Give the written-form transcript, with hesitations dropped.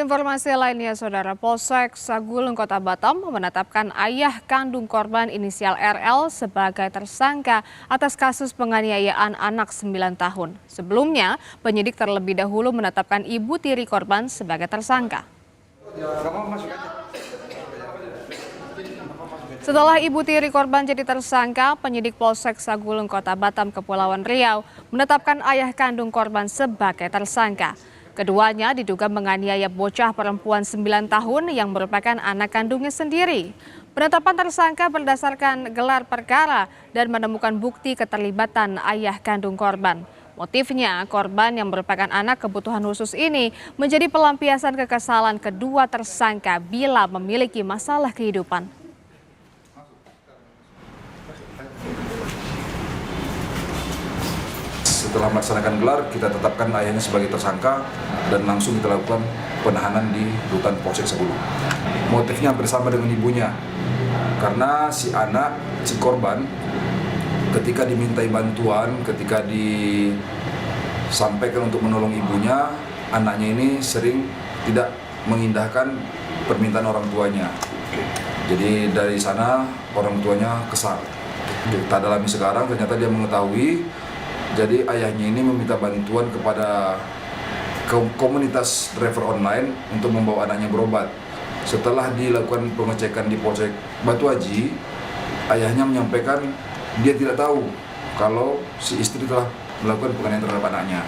Informasi lainnya, Saudara, Polsek Saguling, Kota Batam menetapkan ayah kandung korban inisial RL sebagai tersangka atas kasus penganiayaan anak 9 tahun. Sebelumnya, penyidik terlebih dahulu menetapkan ibu tiri korban sebagai tersangka. Setelah ibu tiri korban jadi tersangka, penyidik Polsek Saguling, Kota Batam, Kepulauan Riau menetapkan ayah kandung korban sebagai tersangka. Keduanya diduga menganiaya bocah perempuan 9 tahun yang merupakan anak kandungnya sendiri. Penetapan tersangka berdasarkan gelar perkara dan menemukan bukti keterlibatan ayah kandung korban. Motifnya, korban yang merupakan anak kebutuhan khusus ini menjadi pelampiasan kekesalan kedua tersangka bila memiliki masalah kehidupan. Setelah melaksanakan gelar, kita tetapkan ayahnya sebagai tersangka dan langsung kita lakukan penahanan di rutan Polsek Saguling. Motifnya hampir sama dengan ibunya, karena si korban ketika dimintai bantuan, ketika disampaikan untuk menolong ibunya, anaknya ini sering tidak mengindahkan permintaan orang tuanya. Jadi dari sana orang tuanya kesal. Kita dalami sekarang, ternyata dia mengetahui. Jadi ayahnya ini meminta bantuan kepada komunitas driver online untuk membawa anaknya berobat. Setelah dilakukan pengecekan di Polsek Batu Haji, ayahnya menyampaikan dia tidak tahu kalau si istri telah melakukan penganiayaan terhadap anaknya.